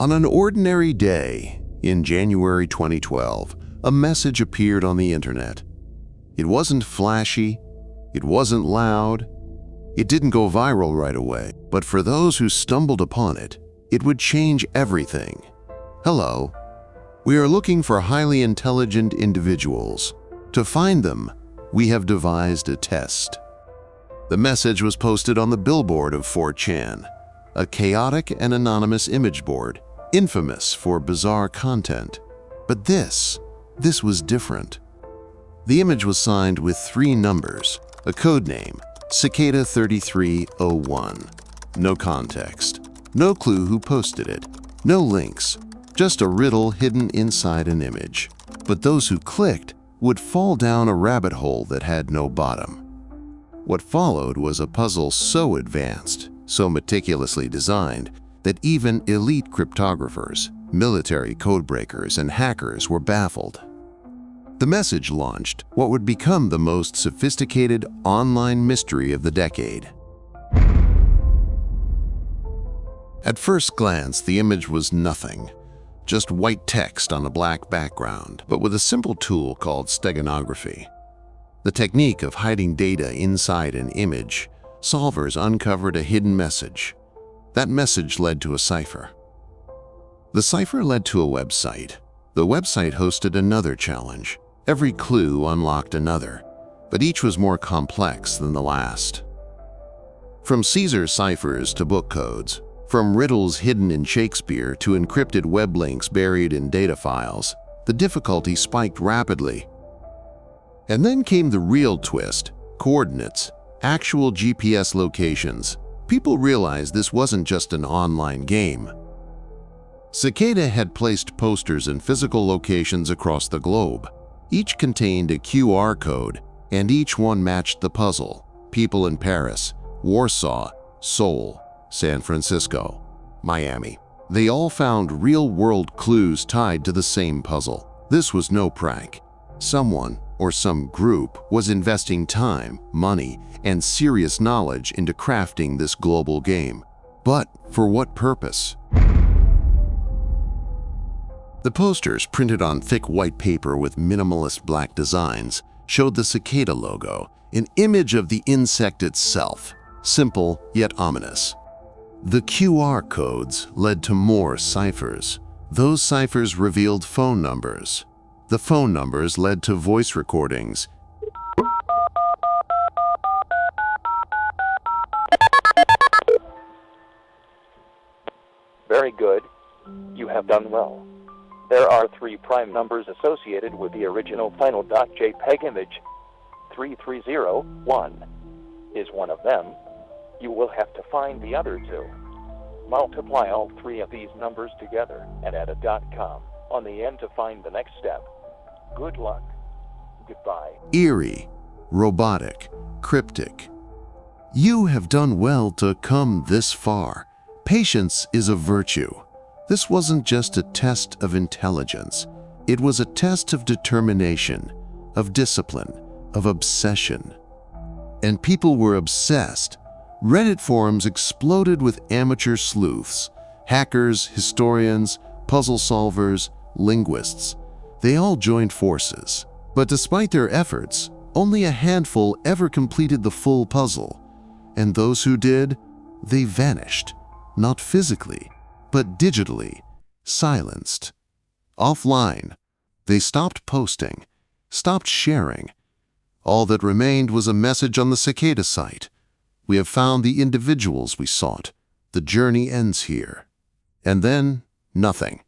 On an ordinary day in January 2012, a message appeared on the internet. It wasn't flashy, it wasn't loud, it didn't go viral right away, but for those who stumbled upon it, it would change everything. Hello, we are looking for highly intelligent individuals. To find them, we have devised a test. The message was posted on the billboard of 4chan, a chaotic and anonymous image board, infamous for bizarre content. But this was different. The image was signed with 3 numbers, a code name, Cicada 3301. No context, no clue who posted it, no links, just a riddle hidden inside an image. But those who clicked would fall down a rabbit hole that had no bottom. What followed was a puzzle so advanced, so meticulously designed, that even elite cryptographers, military codebreakers, and hackers were baffled. The message launched what would become the most sophisticated online mystery of the decade. At first glance, the image was nothing, just white text on a black background, but with a simple tool called steganography. The technique of hiding data inside an image, solvers uncovered a hidden message. That message led to a cipher. The cipher led to a website. The website hosted another challenge. Every clue unlocked another, but each was more complex than the last. From Caesar ciphers to book codes, from riddles hidden in Shakespeare to encrypted web links buried in data files, the difficulty spiked rapidly. And then came the real twist: coordinates, actual GPS locations. People realized this wasn't just an online game. Cicada had placed posters in physical locations across the globe. Each contained a QR code, and each one matched the puzzle. People in Paris, Warsaw, Seoul, San Francisco, Miami. They all found real-world clues tied to the same puzzle. This was no prank. Someone, or some group, was investing time, money, and serious knowledge into crafting this global game. But for what purpose? The posters, printed on thick white paper with minimalist black designs, showed the Cicada logo, an image of the insect itself, simple yet ominous. The QR codes led to more ciphers. Those ciphers revealed phone numbers. The phone numbers led to voice recordings. Very good. You have done well. There are 3 prime numbers associated with the original final .jpg image. 3301 is one of them. You will have to find the other 2. Multiply all 3 of these numbers together and add a .com on the end to find the next step. Good luck. Goodbye. Eerie, robotic, cryptic. You have done well to come this far. Patience is a virtue. This wasn't just a test of intelligence. It was a test of determination, of discipline, of obsession. And people were obsessed. Reddit forums exploded with amateur sleuths, hackers, historians, puzzle solvers, linguists. They all joined forces. But despite their efforts, only a handful ever completed the full puzzle. And those who did, they vanished. Not physically, but digitally, silenced. Offline, they stopped posting, stopped sharing. All that remained was a message on the Cicada site. We have found the individuals we sought. The journey ends here. And then, nothing.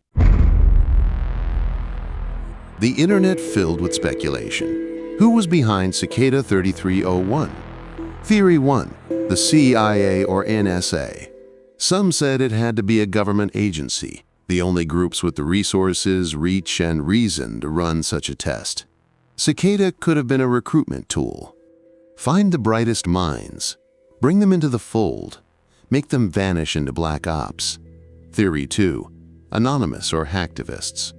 The internet filled with speculation. Who was behind Cicada 3301? Theory 1, the CIA or NSA. Some said it had to be a government agency, the only groups with the resources, reach, and reason to run such a test. Cicada could have been a recruitment tool. Find the brightest minds, bring them into the fold, make them vanish into black ops. Theory 2, anonymous or hacktivists.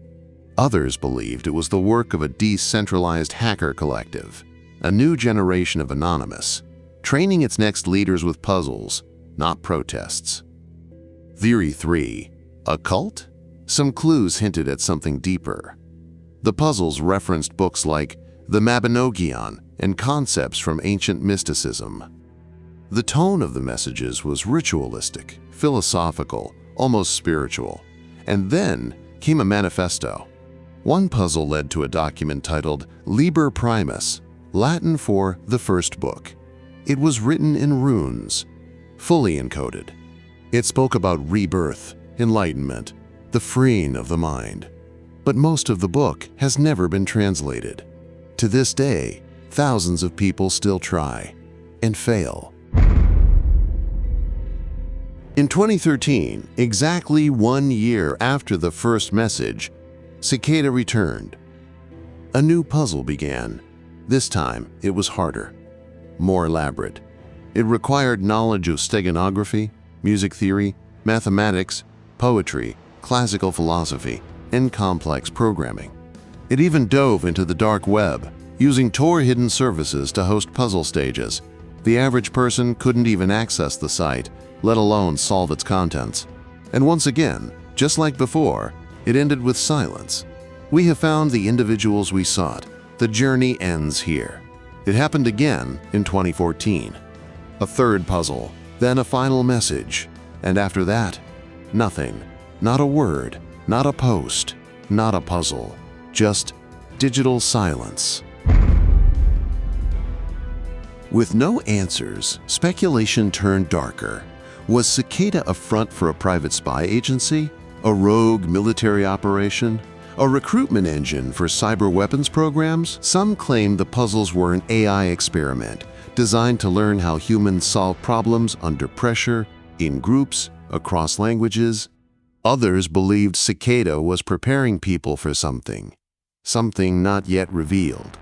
Others believed it was the work of a decentralized hacker collective, a new generation of anonymous, training its next leaders with puzzles, not protests. Theory 3, A cult? Some clues hinted at something deeper. The puzzles referenced books like the Mabinogion and concepts from ancient mysticism. The tone of the messages was ritualistic, philosophical, almost spiritual. And then came a manifesto. One puzzle led to a document titled Liber Primus, Latin for the first book. It was written in runes, fully encoded. It spoke about rebirth, enlightenment, the freeing of the mind. But most of the book has never been translated. To this day, thousands of people still try and fail. In 2013, exactly 1 year after the first message, Cicada returned. A new puzzle began. This time, it was harder, more elaborate. It required knowledge of steganography, music theory, mathematics, poetry, classical philosophy, and complex programming. It even dove into the dark web, using Tor-hidden services to host puzzle stages. The average person couldn't even access the site, let alone solve its contents. And once again, just like before, it ended with silence. We have found the individuals we sought. The journey ends here. It happened again in 2014. A third puzzle, then a final message. And after that, nothing. Not a word, not a post, not a puzzle. Just digital silence. With no answers, speculation turned darker. Was Cicada a front for a private spy agency? A rogue military operation? A recruitment engine for cyber weapons programs? Some claimed the puzzles were an AI experiment designed to learn how humans solve problems under pressure, in groups, across languages. Others believed Cicada was preparing people for something not yet revealed.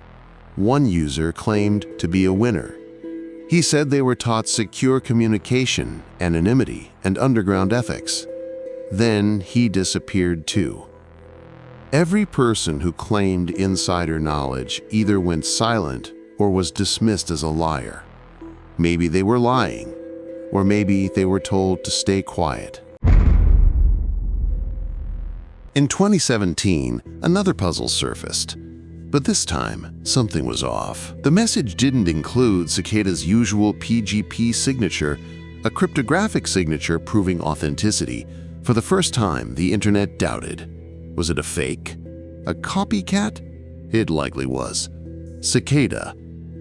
One user claimed to be a winner. He said they were taught secure communication, anonymity, and underground ethics. Then he disappeared too. Every person who claimed insider knowledge either went silent or was dismissed as a liar. Maybe they were lying, or maybe they were told to stay quiet. In 2017, another puzzle surfaced. But this time, something was off. The message didn't include Cicada's usual PGP signature, a cryptographic signature proving authenticity. For the first time, the internet doubted. Was it a fake? A copycat? It likely was. Cicada,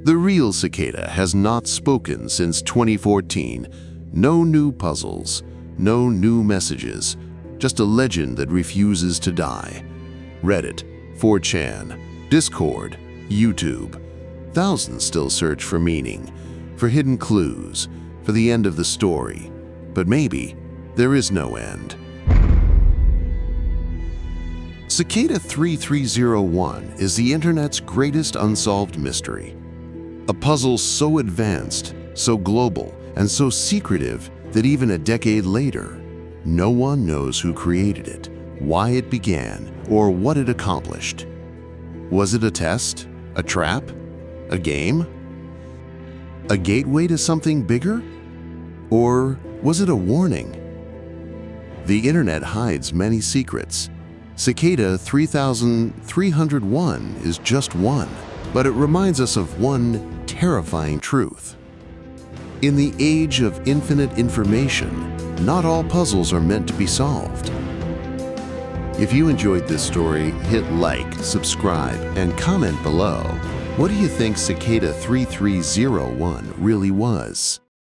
the real Cicada, has not spoken since 2014. No new puzzles, no new messages, just a legend that refuses to die. Reddit, 4chan, Discord, YouTube. Thousands still search for meaning, for hidden clues, for the end of the story. But maybe there is no end. Cicada 3301 is the internet's greatest unsolved mystery. A puzzle so advanced, so global, and so secretive that even a decade later, no one knows who created it, why it began, or what it accomplished. Was it a test? A trap? A game? A gateway to something bigger? Or was it a warning? The internet hides many secrets. Cicada 3301 is just one, but it reminds us of one terrifying truth. In the age of infinite information, not all puzzles are meant to be solved. If you enjoyed this story, hit like, subscribe, and comment below. What do you think Cicada 3301 really was?